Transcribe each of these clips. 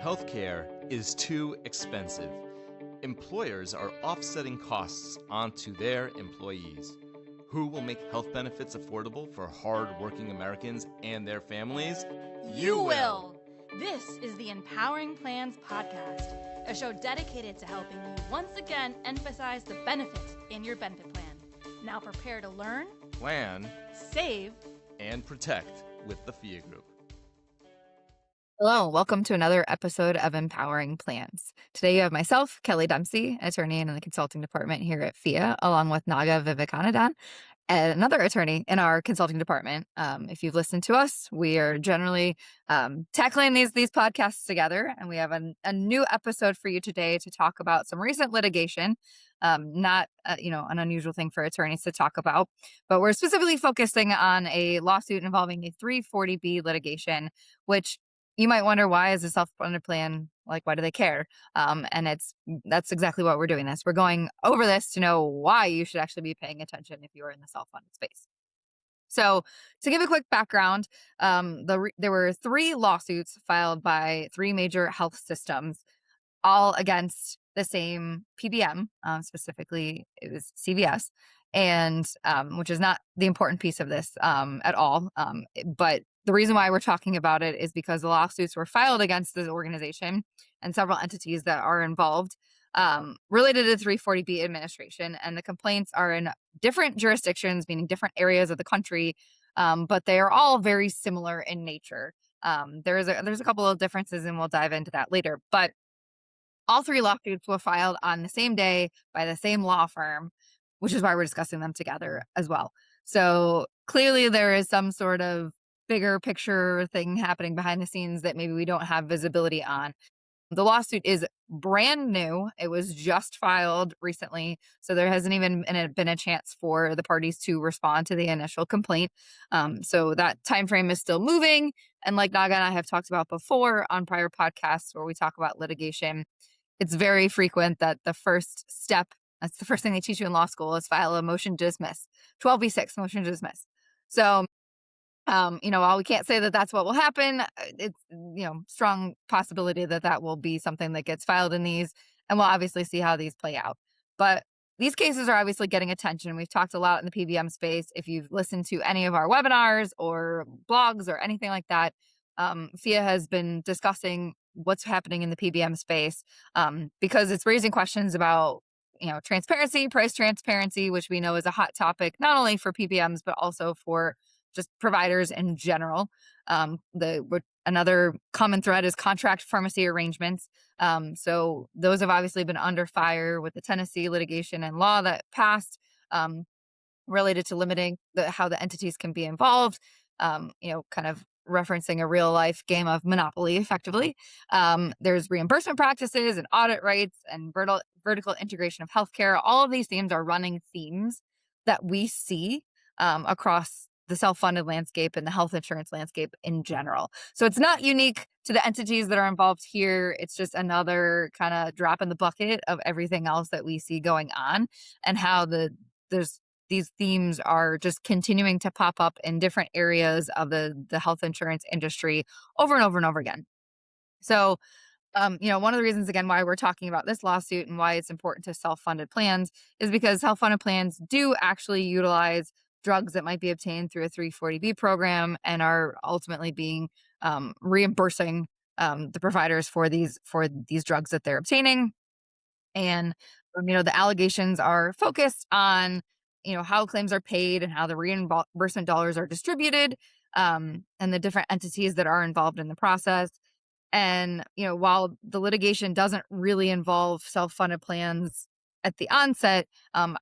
Healthcare is too expensive. Employers are offsetting costs onto their employees. Who will make health benefits affordable for hard-working Americans and their families? You will! This is the Empowering Plans Podcast, a show dedicated to helping you once again emphasize the benefits in your benefit plan. Now prepare to learn, Plan, save, and protect with the FIA Group. Hello, welcome to another episode of Empowering Plans. Today you have myself, Kelly Dempsey, attorney in the consulting department here at FIA, along with Naga Vivekanandan, another attorney in our consulting department. If you've listened to us, we are generally tackling these podcasts together, and we have a new episode for you today to talk about some recent litigation. Not an unusual thing for attorneys to talk about, but we're specifically focusing on a lawsuit involving a 340B litigation, which you might wonder, why is a self-funded plan, why do they care? And that's exactly what we're doing this. We're going over this to know why you should actually be paying attention if you're in the self-funded space. So to give a quick background, there were 3 lawsuits filed by 3 major health systems, all against the same PBM, specifically it was CVS, and which is not the important piece of this at all. But the reason why we're talking about it is because the lawsuits were filed against this organization and several entities that are involved related to the 340B administration. And the complaints are in different jurisdictions, meaning different areas of the country, but they are all very similar in nature. There's a couple of differences, and we'll dive into that later. But all 3 lawsuits were filed on the same day by the same law firm, which is why we're discussing them together as well. So clearly there is some sort of bigger picture thing happening behind the scenes that maybe we don't have visibility on. The lawsuit is brand new. It was just filed recently, so there hasn't even been a chance for the parties to respond to the initial complaint. So that time frame is still moving. And like Naga and I have talked about before on prior podcasts where we talk about litigation, it's very frequent that the first step, that's the first thing they teach you in law school, is file a motion to dismiss, 12B6 motion to dismiss. So while we can't say that that's what will happen, it's, strong possibility that will be something that gets filed in these, and we'll obviously see how these play out. But these cases are obviously getting attention. We've talked a lot in the PBM space. If you've listened to any of our webinars or blogs or anything like that, FIA has been discussing what's happening in the PBM space because it's raising questions about transparency, price transparency, which we know is a hot topic, not only for PBMs, but also for just providers in general. Another common thread is contract pharmacy arrangements. So those have obviously been under fire with the Tennessee litigation and law that passed related to limiting how the entities can be involved, kind of referencing a real life game of Monopoly effectively. There's reimbursement practices and audit rights and vertical integration of healthcare. All of these themes are running themes that we see across the self-funded landscape and the health insurance landscape in general. So it's not unique to the entities that are involved here. It's just another kind of drop in the bucket of everything else that we see going on, and how these themes are just continuing to pop up in different areas of the health insurance industry over and over and over again. So one of the reasons, again, why we're talking about this lawsuit and why it's important to self-funded plans is because self-funded plans do actually utilize drugs that might be obtained through a 340B program and are ultimately being reimbursing the providers for these drugs that they're obtaining. And the allegations are focused on how claims are paid and how the reimbursement dollars are distributed, and the different entities that are involved in the process. And while the litigation doesn't really involve self-funded plans at the onset,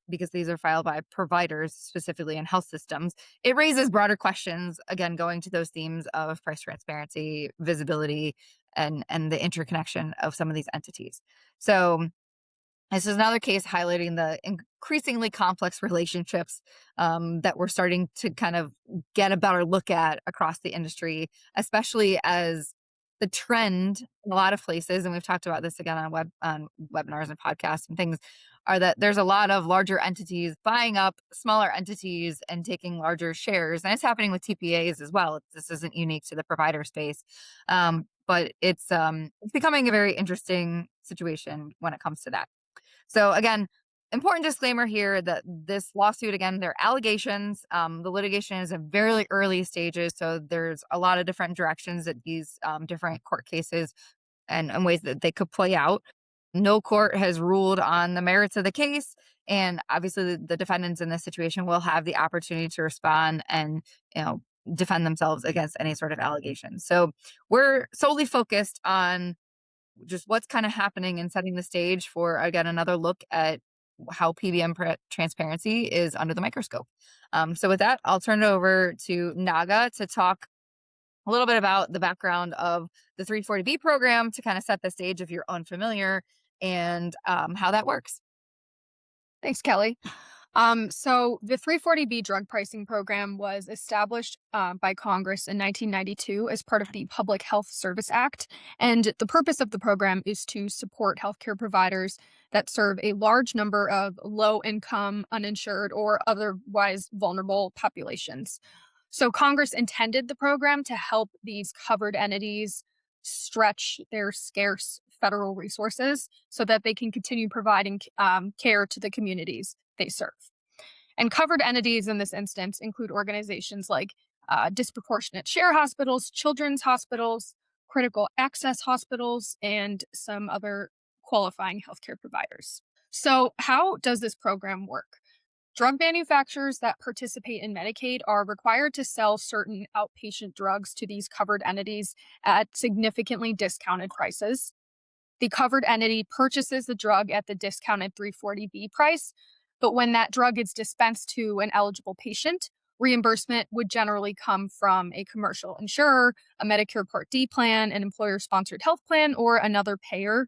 because these are filed by providers specifically in health systems, it raises broader questions, again, going to those themes of price transparency, visibility, and the interconnection of some of these entities. So this is another case highlighting the increasingly complex relationships that we're starting to kind of get a better look at across the industry, especially as the trend in a lot of places, and we've talked about this again on webinars and podcasts and things, are that there's a lot of larger entities buying up smaller entities and taking larger shares. And it's happening with TPAs as well. This isn't unique to the provider space. but it's becoming a very interesting situation when it comes to that. So again, important disclaimer here that this lawsuit, again, they're allegations. The litigation is in very early stages, so there's a lot of different directions that these different court cases and ways that they could play out. No court has ruled on the merits of the case, and obviously the defendants in this situation will have the opportunity to respond and defend themselves against any sort of allegations. So we're solely focused on just what's kind of happening and setting the stage for, again, another look at how PBM transparency is under the microscope. So with that, I'll turn it over to Naga to talk a little bit about the background of the 340B program to kind of set the stage if you're unfamiliar and how that works. Thanks, Kelly. So the 340B drug pricing program was established by Congress in 1992 as part of the Public Health Service Act. And the purpose of the program is to support healthcare providers that serve a large number of low-income, uninsured, or otherwise vulnerable populations. So Congress intended the program to help these covered entities stretch their scarce federal resources so that they can continue providing care to the communities they serve. And covered entities in this instance include organizations like disproportionate share hospitals, children's hospitals, critical access hospitals, and some other qualifying healthcare providers. So how does this program work? Drug manufacturers that participate in Medicaid are required to sell certain outpatient drugs to these covered entities at significantly discounted prices. The covered entity purchases the drug at the discounted 340B price, but when that drug is dispensed to an eligible patient, reimbursement would generally come from a commercial insurer, a Medicare Part D plan, an employer-sponsored health plan, or another payer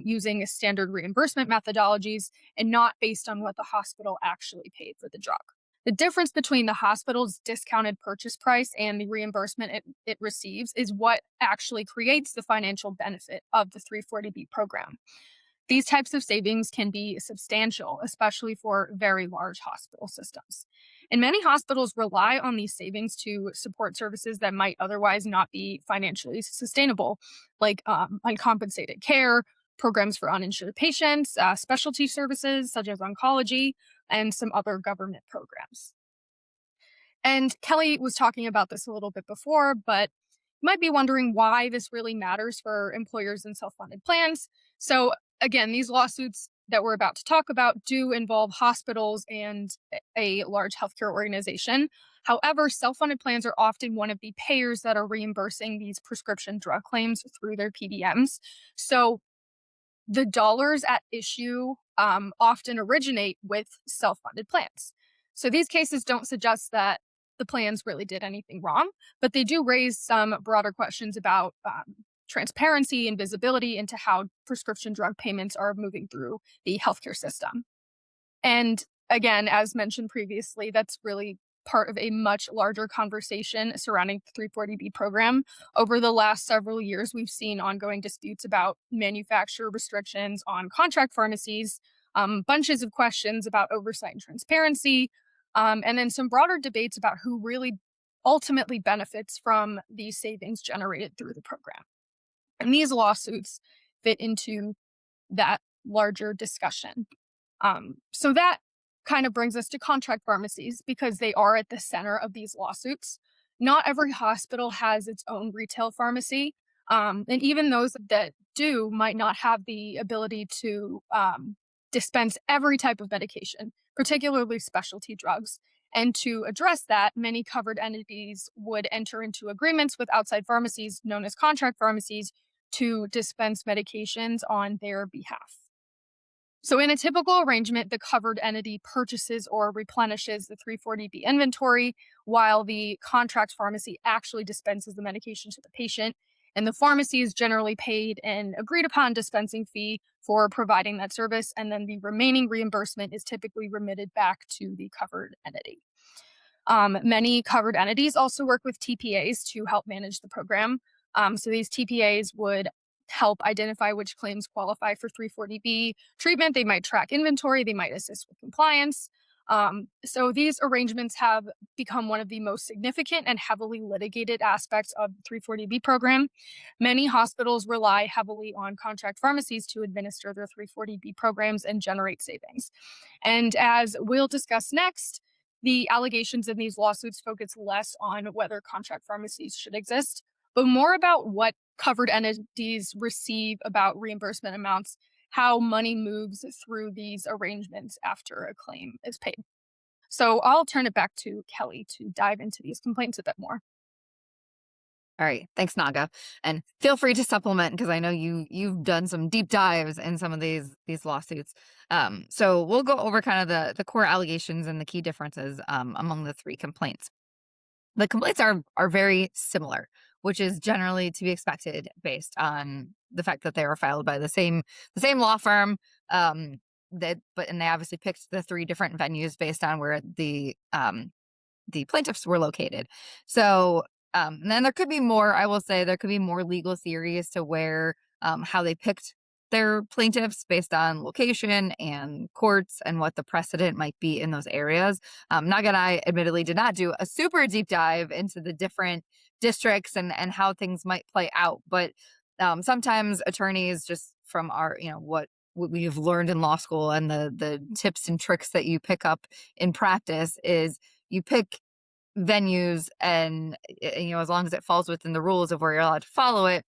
using standard reimbursement methodologies and not based on what the hospital actually paid for the drug. The difference between the hospital's discounted purchase price and the reimbursement it receives is what actually creates the financial benefit of the 340B program. These types of savings can be substantial, especially for very large hospital systems. And many hospitals rely on these savings to support services that might otherwise not be financially sustainable, like uncompensated care, programs for uninsured patients, specialty services such as oncology, and some other government programs. And Kelly was talking about this a little bit before, but you might be wondering why this really matters for employers and self-funded plans. So again, these lawsuits that we're about to talk about do involve hospitals and a large healthcare organization. However, self-funded plans are often one of the payers that are reimbursing these prescription drug claims through their PBMs. So the dollars at issue often originate with self-funded plans. So these cases don't suggest that the plans really did anything wrong, but they do raise some broader questions about transparency and visibility into how prescription drug payments are moving through the healthcare system. And again, as mentioned previously, that's really part of a much larger conversation surrounding the 340B program. Over the last several years, we've seen ongoing disputes about manufacturer restrictions on contract pharmacies, bunches of questions about oversight and transparency, and then some broader debates about who really ultimately benefits from these savings generated through the program. And these lawsuits fit into that larger discussion. So that kind of brings us to contract pharmacies because they are at the center of these lawsuits. Not every hospital has its own retail pharmacy, and even those that do might not have the ability to dispense every type of medication, particularly specialty drugs. And to address that, many covered entities would enter into agreements with outside pharmacies known as contract pharmacies to dispense medications on their behalf. So in a typical arrangement, the covered entity purchases or replenishes the 340B inventory while the contract pharmacy actually dispenses the medication to the patient. And the pharmacy is generally paid an agreed upon dispensing fee for providing that service. And then the remaining reimbursement is typically remitted back to the covered entity. Many covered entities also work with TPAs to help manage the program. So these TPAs would help identify which claims qualify for 340B treatment. They might track inventory. They might assist with compliance. So these arrangements have become one of the most significant and heavily litigated aspects of the 340B program. Many hospitals rely heavily on contract pharmacies to administer their 340B programs and generate savings. And as we'll discuss next, the allegations in these lawsuits focus less on whether contract pharmacies should exist, but more about what covered entities receive, about reimbursement amounts, how money moves through these arrangements after a claim is paid. So I'll turn it back to Kelly to dive into these complaints a bit more. All right. Thanks, Naga. And feel free to supplement because I know you've done some deep dives in some of these lawsuits. So we'll go over kind of the core allegations and the key differences among the three complaints. The complaints are very similar, which is generally to be expected based on the fact that they were filed by the same law firm. And they obviously picked the three different venues based on where the plaintiffs were located. So and then there could be more. I will say there could be more legal theory as to where how they picked their plaintiffs based on location and courts and what the precedent might be in those areas. Naga and I admittedly did not do a super deep dive into the different districts and how things might play out. But sometimes attorneys, just from our, what we've learned in law school and the tips and tricks that you pick up in practice is you pick venues and, as long as it falls within the rules of where you're allowed to follow it,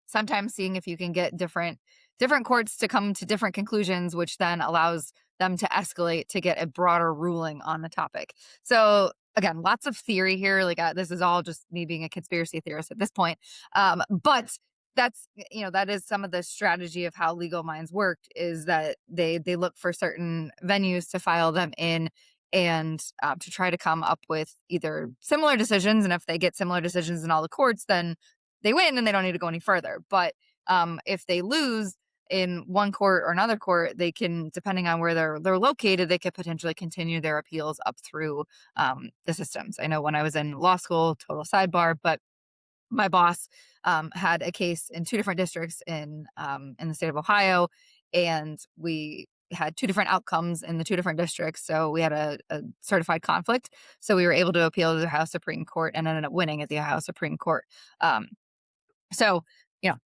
sometimes seeing if you can get different courts to come to different conclusions, which then allows them to escalate to get a broader ruling on the topic. So again, lots of theory here. Like this is all just me being a conspiracy theorist at this point. But that's, that is some of the strategy of how legal minds work, is that they look for certain venues to file them in and to try to come up with either similar decisions. And if they get similar decisions in all the courts, then they win and they don't need to go any further. But if they lose in one court or another court, they can, depending on where they're located, they could potentially continue their appeals up through the systems. I know when I was in law school, total sidebar, but my boss had a case in two different districts in the state of Ohio, and we had two different outcomes in the two different districts. So we had a certified conflict. So we were able to appeal to the Ohio Supreme Court and ended up winning at the Ohio Supreme Court. So,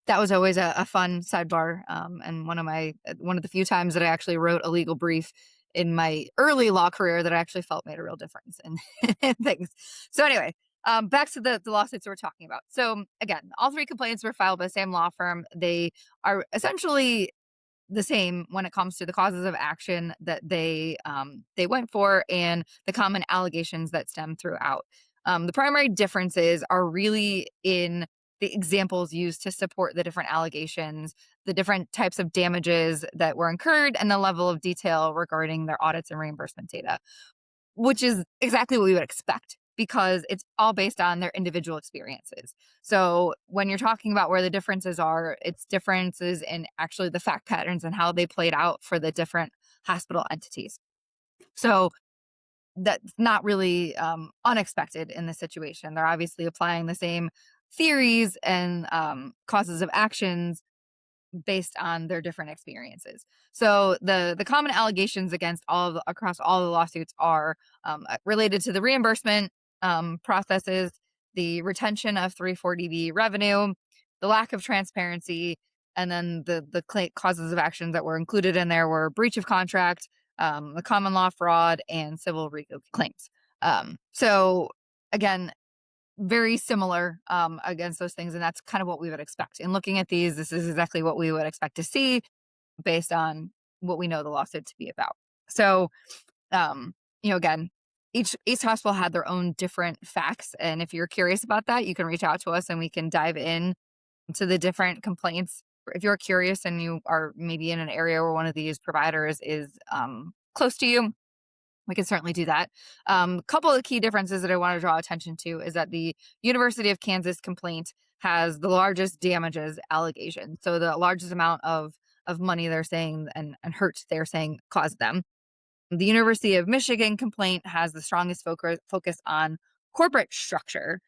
that was always a fun sidebar. And one of the few times that I actually wrote a legal brief in my early law career that I actually felt made a real difference in things. So anyway, back to the lawsuits we're talking about. So again, all three complaints were filed by the same law firm. They are essentially the same when it comes to the causes of action that they went for and the common allegations that stem throughout. The primary differences are really in the examples used to support the different allegations, the different types of damages that were incurred, and the level of detail regarding their audits and reimbursement data, which is exactly what we would expect because it's all based on their individual experiences. So when you're talking about where the differences are, it's differences in actually the fact patterns and how they played out for the different hospital entities. So that's not really unexpected in this situation. They're obviously applying the same theories and causes of actions based on their different experiences. So the common allegations across all the lawsuits are related to the reimbursement processes, the retention of 340B revenue, the lack of transparency, and then the causes of actions that were included in there were breach of contract, the common law fraud, and civil RICO claims. So again, very similar against those things, and that's kind of what we would expect. In looking at these, this is exactly what we would expect to see based on what we know the lawsuit to be about. So, again, each hospital had their own different facts, and if you're curious about that, you can reach out to us and we can dive in to the different complaints. If you're curious and you are maybe in an area where one of these providers is close to you, we can certainly do that. A couple of key differences that I want to draw attention to is that the University of Kansas complaint has the largest damages allegation. So the largest amount of money they're saying and hurt they're saying caused them. The University of Michigan complaint has the strongest focus on corporate structure.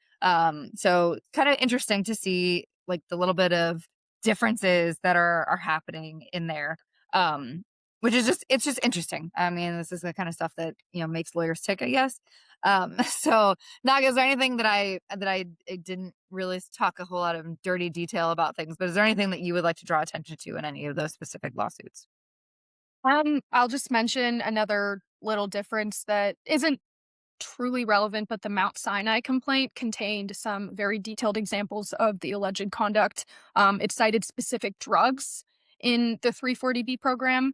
So kind of interesting to see like the little bit of differences that are happening in there. which is it's just interesting. I mean, this is the kind of stuff that, makes lawyers tick, I guess. So Naga, is there anything that I didn't really talk a whole lot of dirty detail about things, but is there anything that you would like to draw attention to in any of those specific lawsuits? I'll just mention another little difference that isn't truly relevant, but the Mount Sinai complaint contained some very detailed examples of the alleged conduct. It cited specific drugs in the 340B program.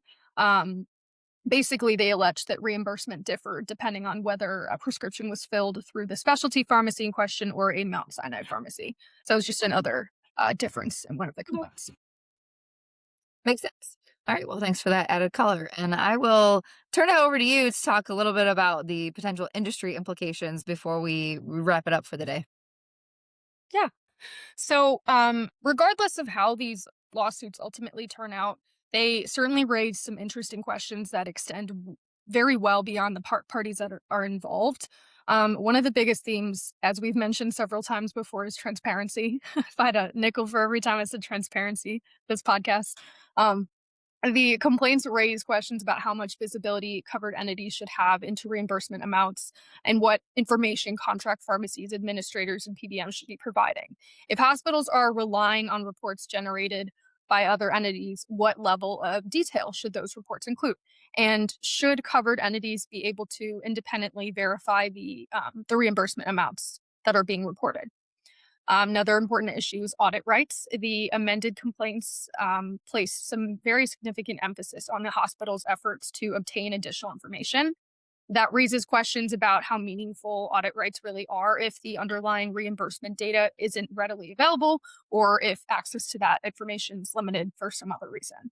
Basically, they alleged that reimbursement differed depending on whether a prescription was filled through the specialty pharmacy in question or a Mount Sinai pharmacy. So it's just another difference in one of the complaints. Makes sense. All right. Well, thanks for that added color. And I will turn it over to you to talk a little bit about the potential industry implications before we wrap it up for the day. Yeah. So, regardless of how these lawsuits ultimately turn out, they certainly raise some interesting questions that extend very well beyond the parties that are involved. One of the biggest themes, as we've mentioned several times before, is transparency. If I had a nickel for every time I said transparency, this podcast. The complaints raise questions about how much visibility covered entities should have into reimbursement amounts and what information contract pharmacies, administrators, and PBMs should be providing. If hospitals are relying on reports generated by other entities, what level of detail should those reports include? And should covered entities be able to independently verify the reimbursement amounts that are being reported? Another important issue is audit rights. The amended complaints place some very significant emphasis on the hospital's efforts to obtain additional information. That raises questions about how meaningful audit rights really are if the underlying reimbursement data isn't readily available or if access to that information is limited for some other reason.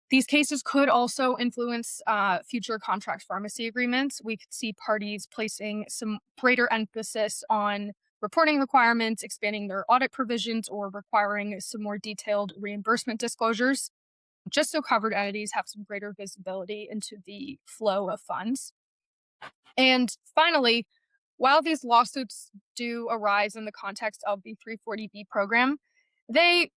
These cases could also influence future contract pharmacy agreements. We could see parties placing some greater emphasis on reporting requirements, expanding their audit provisions, or requiring some more detailed reimbursement disclosures, just so covered entities have some greater visibility into the flow of funds. And finally, while these lawsuits do arise in the context of the 340B program, they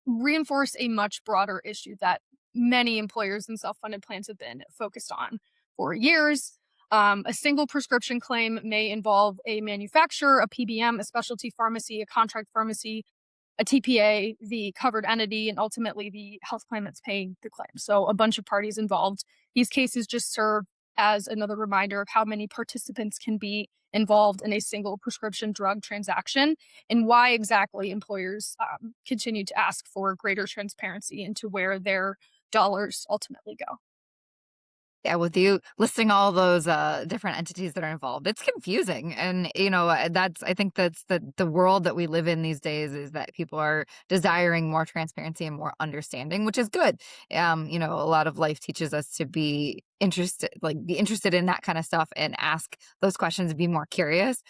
reinforce a much broader issue that many employers and self-funded plans have been focused on for years. A single prescription claim may involve a manufacturer, a PBM, a specialty pharmacy, a contract pharmacy, a TPA, the covered entity, and ultimately the health plan that's paying the claim. So a bunch of parties involved. These cases just serve as another reminder of how many participants can be involved in a single prescription drug transaction and why exactly employers continue to ask for greater transparency into where their dollars ultimately go. Yeah, with you listing all those different entities that are involved, it's confusing. And, I think that's the world that we live in these days, is that people are desiring more transparency and more understanding, which is good. A lot of life teaches us to be interested in that kind of stuff and ask those questions and be more curious.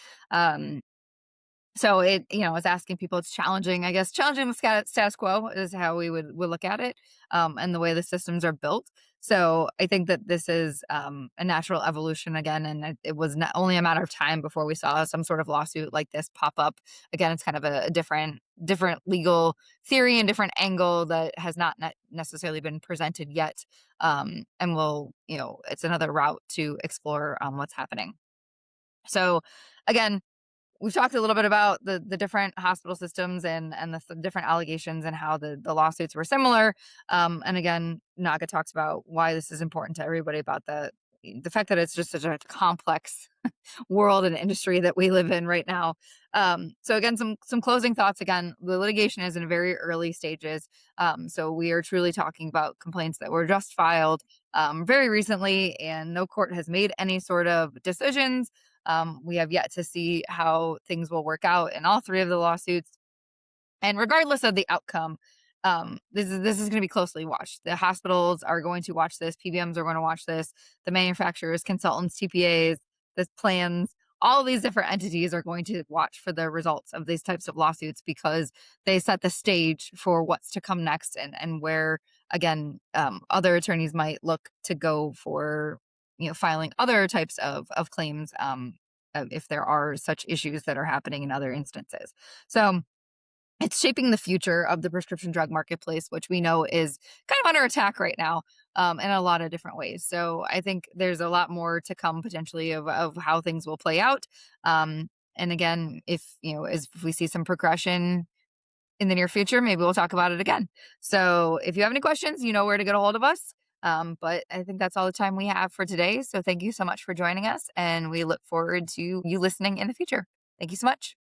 So it's asking people, it's challenging, I guess, challenging the status quo is how we would look at it, and the way the systems are built. So I think that this is a natural evolution again, and it was not only a matter of time before we saw some sort of lawsuit like this pop up. Again, it's kind of a different legal theory and different angle that has not necessarily been presented yet, and it's another route to explore what's happening. So again, we've talked a little bit about the different hospital systems and the different allegations and how the lawsuits were similar. And again, Naga talks about why this is important to everybody, about the fact that it's just such a complex world and industry that we live in right now. So again, some closing thoughts. Again, the litigation is in very early stages. So we are truly talking about complaints that were just filed very recently, and no court has made any sort of decisions. We have yet to see how things will work out in all three of the lawsuits. And regardless of the outcome, this is going to be closely watched. The hospitals are going to watch this. PBMs are going to watch this. The manufacturers, consultants, TPAs, the plans, all these different entities are going to watch for the results of these types of lawsuits, because they set the stage for what's to come next, and where, again, other attorneys might look to go for filing other types of claims if there are such issues that are happening in other instances. So it's shaping the future of the prescription drug marketplace, which we know is kind of under attack right now. in a lot of different ways. So I think there's a lot more to come potentially of how things will play out. And again, if we see some progression in the near future, maybe we'll talk about it again. So if you have any questions, you know where to get a hold of us. But I think that's all the time we have for today. So thank you so much for joining us, and we look forward to you listening in the future. Thank you so much.